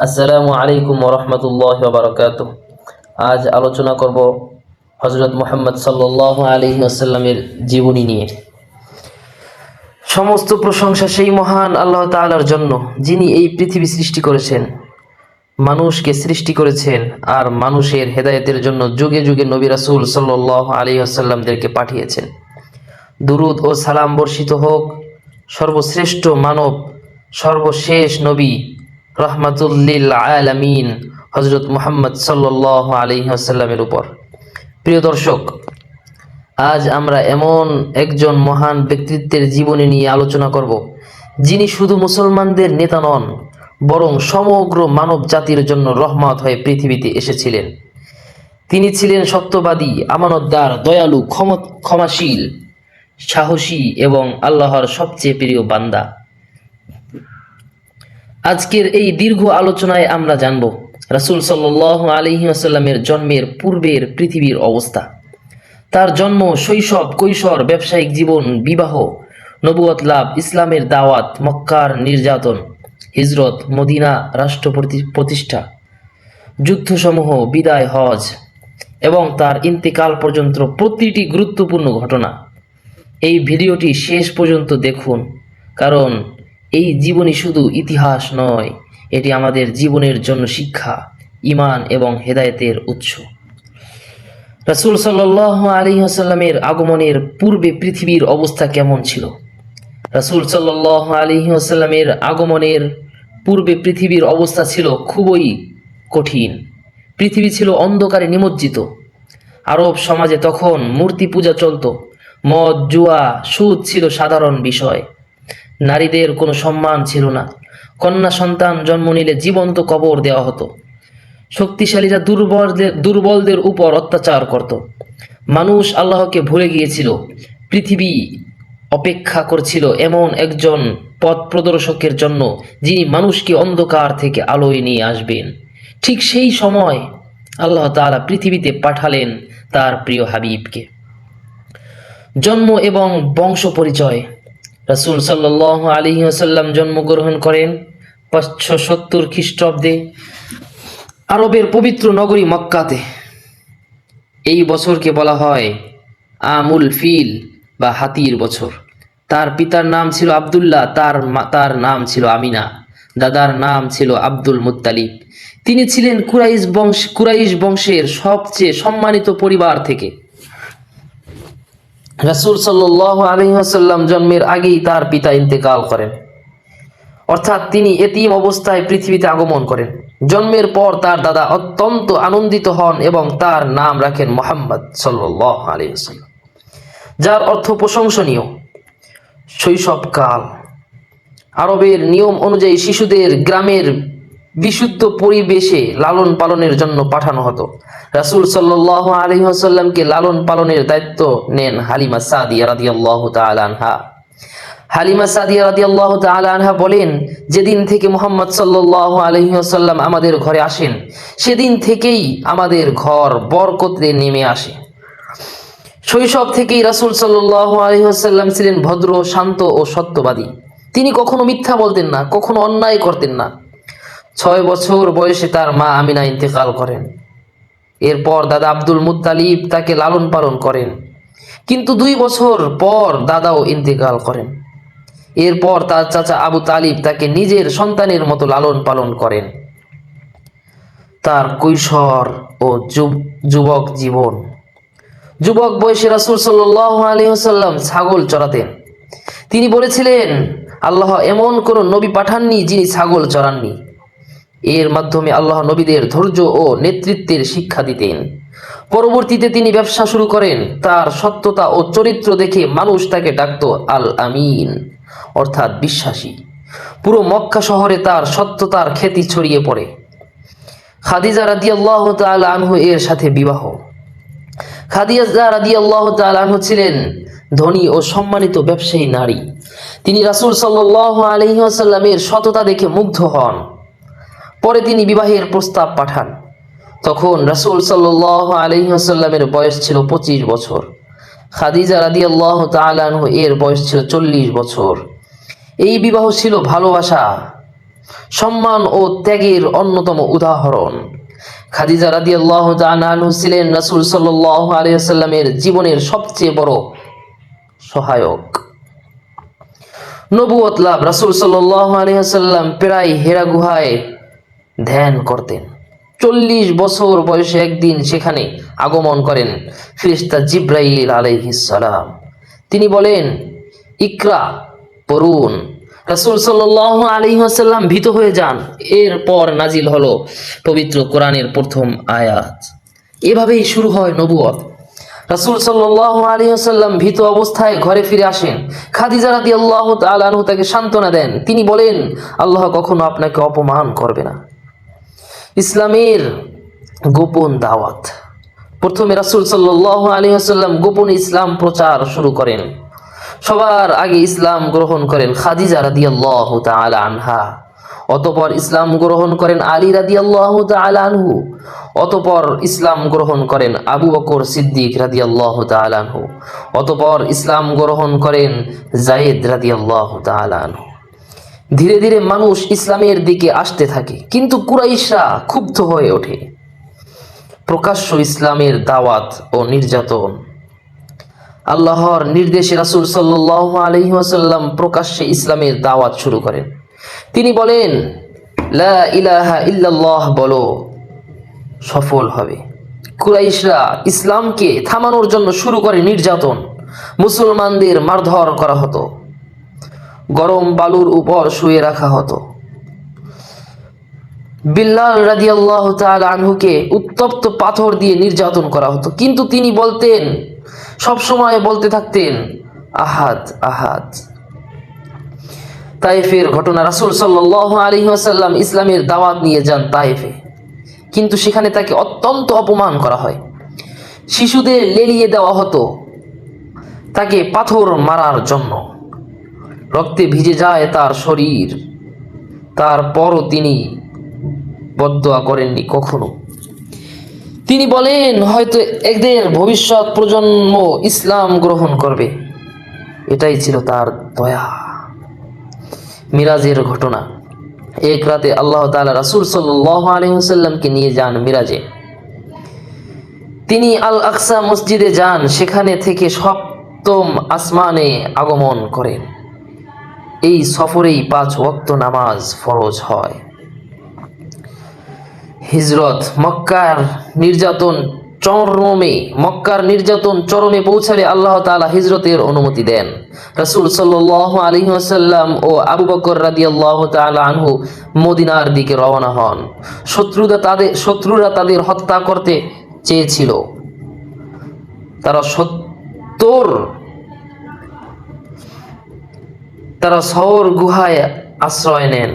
আসসালামু আলাইকুম ওয়া রাহমাতুল্লাহি ওয়া বারাকাতুহু। আজ আলোচনা করব হযরত মুহাম্মদ সাল্লাল্লাহু আলাইহি ওয়াসাল্লামের জীবনী নিয়ে। সমস্ত প্রশংসা সেই মহান আল্লাহ তাআলার জন্য, যিনি এই পৃথিবী সৃষ্টি করেছেন, মানুষকে সৃষ্টি করেছেন আর মানুষের হেদায়েতের জন্য যুগে যুগে নবী রাসূল সাল্লাল্লাহু আলাইহি ওয়াসাল্লামদেরকে পাঠিয়েছেন। দুরূদ ও সালাম বর্ষিত হোক সর্বশ্রেষ্ঠ মানব, সর্বশেষ নবী, রাহমাতুল লিল আলামিন হযরত মুহাম্মদ সাল্লাল্লাহু আলাইহি ওয়াসাল্লামের উপর। প্রিয় দর্শক, আজ আমরা এমন একজন মহান ব্যক্তিত্বের জীবনী নিয়ে আলোচনা করব, যিনি শুধু মুসলমানদের নেতা নন, বরং সমগ্র মানব জাতির জন্য রহমত হয়ে পৃথিবীতে এসেছিলেন। তিনি ছিলেন সত্যবাদী, আমানতদার, দয়ালু, ক্ষমাশীল, সাহসী এবং আল্লাহর সবচেয়ে প্রিয় বান্দা। আজকের এই দীর্ঘ আলোচনায় আমরা জানব রাসূল সাল্লাল্লাহু আলাইহি ওয়াসাল্লামের জন্মের পূর্বের পৃথিবীর অবস্থা, তার জন্ম, শৈশব, কৈশোর, ব্যবসায়িক জীবন, বিবাহ, নবুয়ত লাভ, ইসলামের দাওয়াত, মক্কার নির্যাতন, হিজরত, মদিনা রাষ্ট্র প্রতিষ্ঠা, যুদ্ধসমূহ, বিদায়, হজ এবং তার ইন্তেকাল পর্যন্ত প্রতিটি গুরুত্বপূর্ণ ঘটনা। এই ভিডিওটি শেষ পর্যন্ত দেখুন, কারণ এই জীবনী শুধু ইতিহাস নয়, এটি আমাদের জীবনের জন্য শিক্ষা, ঈমান এবং হেদায়েতের উৎস। রাসূল সাল্লাল্লাহু আলাইহি ওয়াসাল্লামের আগমনের পূর্বে পৃথিবীর অবস্থা কেমন ছিল? রাসূল সাল্লাল্লাহু আলাইহি ওয়াসাল্লামের আগমনের পূর্বে পৃথিবীর অবস্থা ছিল খুবই কঠিন। পৃথিবী ছিল অন্ধকারে নিমজ্জিত। আরব সমাজে তখন মূর্তি পূজা চলত, মদ, জুয়া, সুদ ছিল সাধারণ বিষয়। নারীদের কোনো সম্মান ছিল না। কন্যা সন্তান জন্ম নিলে জীবন্ত কবর দেওয়া হতো। শক্তিশালীরা দুর্বলদের উপর অত্যাচার করত। মানুষ আল্লাহকে ভুলে গিয়েছিল। পৃথিবী অপেক্ষা করছিল এমন একজন পথ প্রদর্শকের জন্য, যিনি মানুষকে অন্ধকার থেকে আলোয় নিয়ে আসবেন। ঠিক সেই সময় আল্লাহ তাআলা পৃথিবীতে পাঠালেন তার প্রিয় হাবিবকে। জন্ম এবং বংশ পরিচয়। রাসূল সাল্লাল্লাহু আলাইহি ওয়াসাল্লাম জন্মগ্রহণ করেন 570 খ্রিস্টাব্দে আরবের পবিত্র নগরী মক্কাতে। এই বছরকে বলা হয় আমুল ফিল বা হাতির বছর। তার পিতার নাম ছিল আব্দুল্লাহ, তার নাম ছিল আমিনা, দাদার নাম ছিল আব্দুল মুত্তালিব। তিনি ছিলেন কুরাইশ বংশের সবচেয়ে সম্মানিত পরিবার থেকে। রাসূল সাল্লাল্লাহু আলাইহি ওয়াসাল্লাম জন্মের আগেই তার পিতা ইন্তেকাল করেন, অর্থাৎ তিনি এতিম অবস্থায় পৃথিবীতে আগমন করেন। জন্মের পর তার দাদা অত্যন্ত আনন্দিত হন এবং তার নাম রাখেন মুহাম্মদ সাল্লাল্লাহু আলাইহি ওয়াসাল্লাম, যার অর্থ প্রশংসনীয়। শৈশবকাল। আরবের নিয়ম অনুযায়ী শিশুদের গ্রামের বিশুদ্ধ পরিবেশে লালন পালনের জন্য পাঠানো হতো। রাসূল সাল্লাল্লাহু আলাইহি ওয়াসাল্লামকে লালন পালনের দায়িত্ব নেন হালিমা সাদিয়া রাদিয়াল্লাহু তাআলা আনহা। হালিমা সাদিয়া রাদিয়াল্লাহু তাআলা আনহা বলেন, যেদিন থেকে মুহাম্মদ সাল্লাল্লাহু আলাইহি ওয়াসাল্লাম আমাদের ঘরে আসেন, সেদিন থেকেই আমাদের ঘর বরকতে নেমে আসে। শৈশব থেকেই রাসূল সাল্লাল্লাহু আলাইহি ওয়াসাল্লাম ছিলেন ভদ্র, শান্ত ও সত্যবাদী। তিনি কখনো মিথ্যা বলতেন না, কখনো অন্যায় করতেন না। 6 বছর বয়সে তার মা আমিনা ইন্তেকাল করেন। এরপর দাদা আব্দুল মুত্তালিব তাকে লালন পালন করেন, কিন্তু 2 বছর পর দাদাও ইন্তেকাল করেন। এরপর তার চাচা আবু তালিব তাকে নিজের সন্তানের মতো লালন পালন করেন। তার কৈশোর ও যুবক জীবন। যুবক বয়সে রাসূল সাল্লাল্লাহু আলাইহি ওয়াসাল্লাম ছাগল চড়াতেন। তিনি বলেছিলেন, আল্লাহ এমন কোন নবী পাঠাননি যিনি ছাগল চড়াননি। এর মাধ্যমে আল্লাহ নবীদের ধৈর্য ও নেতৃত্বের শিক্ষা দিতেন। পরবর্তীতে তিনি ব্যবসা শুরু করেন। তার সত্যতা ও চরিত্র দেখে মানুষ তাকে ডাকত আল আমিন, অর্থাৎ বিশ্বাসী। পুরো মক্কা শহরে তার সত্যতার খ্যাতি ছড়িয়ে পড়ে। খাদিজা রাদিয়াল্লাহু তাআলা আনহু এর সাথে বিবাহ। খাদিজা রাদিয়াল্লাহু তাআলা আনহু ছিলেন ধনী ও সম্মানিত ব্যবসায়ী নারী। তিনি রাসূল সাল্লাল্লাহু আলাইহি ওয়াসাল্লামের সততা দেখে মুগ্ধ হন। পরে তিনি বিবাহের প্রস্তাব পাঠান। তখন রাসূল সাল্লাল্লাহু আলাইহি ওয়াসাল্লামের বয়স ছিল 25 বছর। খাদিজা রাদিয়াল্লাহু তাআলা আনহু এর বয়স ছিল 40 বছর। এই বিবাহ ছিল ভালোবাসা সম্মান ও ত্যাগের অন্যতম উদাহরণ। খাদিজা রাদিয়াল্লাহু তাআলা আনহা ছিলেন রাসূল সাল্লাল্লাহু আলাইহি ওয়াসাল্লামের জীবনের সবচেয়ে বড় সহায়ক। নবুয়ত লাভ। রাসূল সাল্লাল্লাহু আলাইহি ওয়াসাল্লাম প্রায় হেরা গুহায় ধ্যান করতেন। 40 বছর বয়সে একদিন সেখানে আগমন করেন ফেরেশতা জিবরাইল আলাইহিস সালাম। তিনি বলেন, ইকরা, পড়ুন। রাসূল সাল্লাল্লাহু আলাইহি ওয়াসাল্লাম ভীত হয়ে যান। এরপর নাজিল হলো পবিত্র কোরআনের প্রথম আয়াত। এভাবেই শুরু হয় নবুয়ত। রাসূল সাল্লাল্লাহু আলাইহি ওয়াসাল্লাম ভীত অবস্থায় ঘরে ফিরে আসেন। খাদিজা রাদিয়াল্লাহু তাআলা আনহা তাকে সান্ত্বনা দেন। তিনি বলেন, আল্লাহ কখনো আপনাকে অপমান করবে না। ইসলামের গোপন দাওয়াত। প্রথমে রাসূল সাল্লাল্লাহু আলাইহি ওয়াসাল্লাম গোপনে ইসলাম প্রচার শুরু করেন। সবার আগে ইসলাম গ্রহণ করেন খাদিজা রাদিয়াল্লাহু তাআলা আনহা। অতঃপর ইসলাম গ্রহণ করেন আলী রাদিয়াল্লাহু তাআলা আনহু। অতঃপর ইসলাম গ্রহণ করেন আবু বকর সিদ্দিক রাদিয়াল্লাহু তাআলা আনহু। অতঃপর ইসলাম গ্রহণ করেন যায়েদ রাদিয়াল্লাহু তাআলা আনহু। ধীরে ধীরে মানুষ ইসলামের দিকে আসতে থাকে, কিন্তু কুরাইশরা ক্ষুব্ধ হয়ে ওঠে। প্রকাশ্য ইসলামের দাওয়াত ও নির্যাতন। আল্লাহর নির্দেশে রাসূল সাল্লাল্লাহু আলাইহি ওয়াসাল্লাম প্রকাশ্যে ইসলামের দাওয়াত শুরু করেন। তিনি বলেন, লা ইলাহা ইল্লাল্লাহ বলো, সফল হবে। কুরাইশরা ইসলামকে থামানোর জন্য শুরু করে নির্যাতন। মুসলমানদের মারধর করা হতো, গরম বালুর উপর শুয়ে রাখা হতো। বিল্লাল রাদিয়াল্লাহু তাআলা আনহুকে উত্তপ্ত পাথর দিয়ে নির্যাতন করা হতো, কিন্তু তিনি বলতেন, সব সময় বলতে থাকতেন, আহাদ আহাদ। তায়েফের ঘটনা। রাসূল সাল্লাল্লাহু আলাইহি ওয়াসাল্লাম ইসলামের দাওয়াত নিয়ে যান তায়েফে, কিন্তু সেখানে তাকে অত্যন্ত অপমান করা হয়। শিশুদের লেলিয়ে দেওয়া হতো তাকে পাথর মারার জন্য। রক্তে ভিজে যায় তার শরীর। তারপরও তিনি বদদোয়া করেননি কখনো। তিনি বলেন, হয়তো একদিন ভবিষ্যৎ প্রজন্ম ইসলাম গ্রহণ করবে। এটাই ছিল তার দয়া। মিরাজের ঘটনা। এক রাতে আল্লাহ তাআলা রাসূল সাল্লাল্লাহু আলাইহি ওয়াসাল্লামকে নিয়ে যান মিরাজে। তিনি আল আকসা মসজিদে যান, সেখানে থেকে সপ্তম আসমানে আগমন করেন। এই সফরেই 5 ওয়াক্ত নামাজ ফরজ হয়। হিজরত। মক্কার নির্যাতন চরমে পৌঁছালে আল্লাহ তাআলা হিজরতের অনুমতি দেন। রাসূল সাল্লাল্লাহু আলাইহি ওয়াসাল্লাম ও আবু বকর রাদিয়াল্লাহু তাআলা আনহু মদিনার দিকে রওনা হন। শত্রুরা তাদের হত্যা করতে চেয়েছিল। তারা সওর গুহায় আশ্রয় নেন।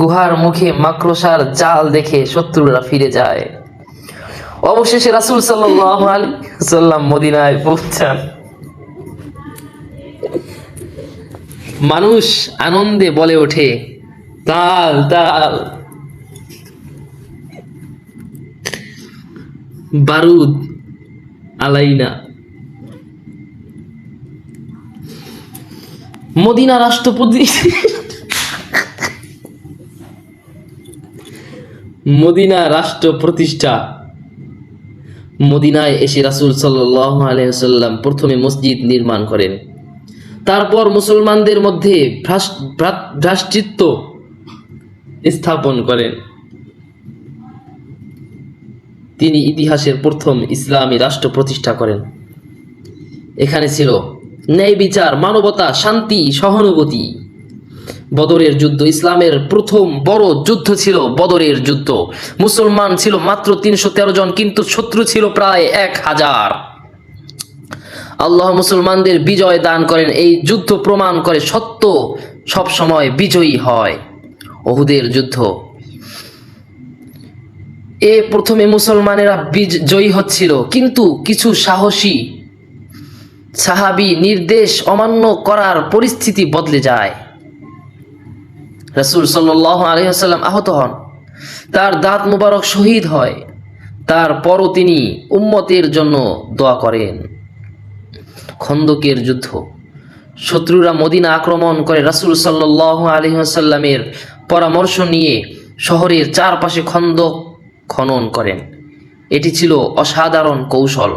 গুহার মুখে মাকড়সার জাল দেখে শত্রুরা ফিরে যায়। অবশেষে রাসূল সাল্লাল্লাহু আলাইহি ওয়াসাল্লাম মদিনায় পৌঁছান। মানুষ আনন্দে বলে ওঠে, তাল তাল। বারুদ আলাইনা। মদিনা রাষ্ট্র প্রতিষ্ঠা। মদিনায় এসে রাসূল সাল্লাল্লাহু আলাইহি ওয়াসাল্লাম প্রথমে মসজিদ নির্মাণ করেন। তারপর মুসলমানদের মধ্যে ভ্রাতৃত্ব স্থাপন করেন। তিনি ইতিহাসের প্রথম ইসলামী রাষ্ট্র প্রতিষ্ঠা করেন। এখানে ছিল ন্যায় বিচার, মানবতা, শান্তি, সহানুভূতি। বদরের যুদ্ধ। ইসলামের প্রথম বড় যুদ্ধ ছিল বদরের যুদ্ধ। মুসলমান ছিল মাত্র 313 জন, কিন্তু শত্রু ছিল প্রায় 1000। আল্লাহ মুসলমানদের বিজয় দান করেন। এই যুদ্ধ প্রমাণ করে সত্য সব সময় বিজয়ী হয়। উহুদের যুদ্ধ। প্রথমে মুসলমানেরা বিজয়ী হচ্ছিল, কিন্তু কিছু সাহসী সাহাবী নির্দেশ অমান্য করার পরিস্থিতি বদলে যায়। রাসূল সাল্লাল্লাহু আলাইহি ওয়াসাল্লাম আহত হন, তার দাঁত মুবারক শহীদ হয়। তারপরও তিনি উম্মতের জন্য দোয়া করেন। খন্দকের যুদ্ধ। শত্রুরা মদিনা আক্রমণ করে রাসূল সাল্লাল্লাহু আলাইহি ওয়াসাল্লামের পরামর্শ নিয়ে শহরের চারপাশে খন্দক খনন করেন। এটি ছিল অসাধারণ কৌশল।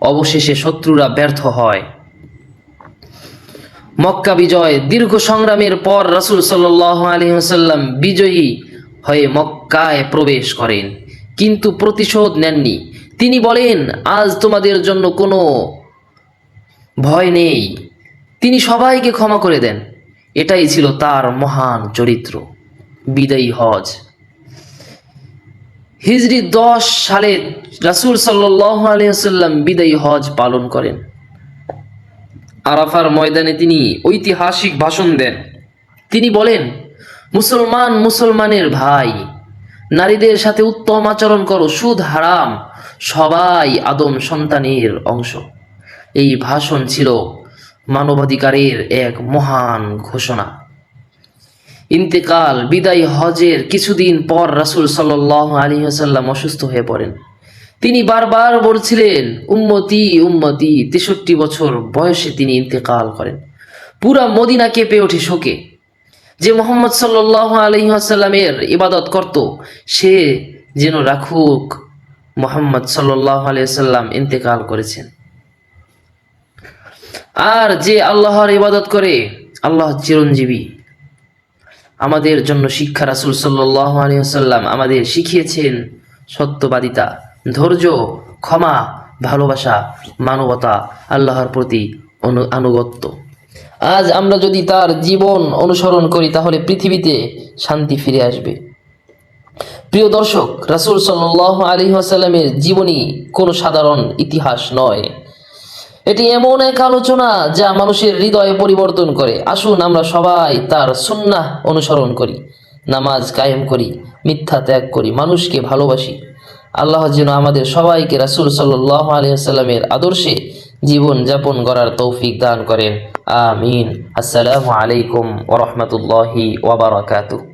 অবশেষে শত্রুরা ব্যর্থ হয়। মক্কা বিজয়। দীর্ঘ সংগ্রামের পর রাসূল সাল্লাল্লাহু আলাইহি ওয়াসাল্লাম বিজয়ী হয়ে মক্কায় প্রবেশ করেন, কিন্তু প্রতিশোধ নেননি। তিনি বলেন, আজ তোমাদের জন্য কোনো ভয় নেই। তিনি সবাইকে ক্ষমা করে দেন। এটাই ছিল তার মহান চরিত্র। বিদায়ী হজ। হিজরি 10 সালে রাসূল সাল্লাল্লাহু আলাইহি ওয়াসাল্লাম বিদায়ী হজ পালন করেন। আরাফার ময়দানে তিনি ঐতিহাসিক ভাষণ দেন। তিনি বলেন, মুসলমান মুসলমানের ভাই, নারীদের সাথে উত্তম আচরণ করো, সুদ হারাম, সবাই আদম সন্তানের অংশ। এই ভাষণ ছিল মানবাধিকারের এক মহান ঘোষণা। ইন্তেকাল। বিদায়ী হজের কিছুদিন পর রাসূল সাল্লাল্লাহু আলাইহি ওয়াসাল্লাম অসুস্থ হয়ে পড়েন। তিনি বারবার বলছিলেন, উম্মতি উম্মতি। 63 বছর বয়সে তিনি ইন্তেকাল করেন। পুরা মদিনা কেঁপে ওঠে শোকে। যে মুহাম্মদ সাল্লাল্লাহু আলাইহি ওয়াসাল্লামের ইবাদত করত, সে যেন রাখুক, মুহাম্মদ সাল্লাল্লাহু আলাইহি ওয়াসাল্লাম ইন্তেকাল করেছেন। আর যে আল্লাহর ইবাদত করে, আল্লাহ চিরঞ্জীবী। আমাদের জন্য শিক্ষা। রাসূল সাল্লাল্লাহু আলাইহি ওয়াসাল্লাম আমাদের শিখিয়েছেন সত্যবাদিতা, ধৈর্য, ক্ষমা, ভালোবাসা, মানবতা, আল্লাহর প্রতি আনুগত্য। আজ আমরা যদি তার জীবন অনুসরণ করি, তাহলে পৃথিবীতে শান্তি ফিরে আসবে। প্রিয় দর্শক, রাসূল সাল্লাল্লাহু আলাইহি ওয়াসাল্লামের জীবনী কোনো সাধারণ ইতিহাস নয়। এটি এমন এক আলোচনা যা মানুষের হৃদয়ে পরিবর্তন করে। আসুন আমরা সবাই তার সুন্নাহ অনুসরণ করি, নামাজ কায়েম করি, মিথ্যা ত্যাগ করি, মানুষকে ভালোবাসি। আল্লাহ যেন আমাদের সবাইকে রাসূল সাল্লাল্লাহু আলাইহি ওয়াসাল্লামের আদর্শে জীবন যাপন করার তৌফিক দান করেন। আমিন। আসসালামু আলাইকুম ওয়া রাহমাতুল্লাহি ওয়া বারাকাতুহু।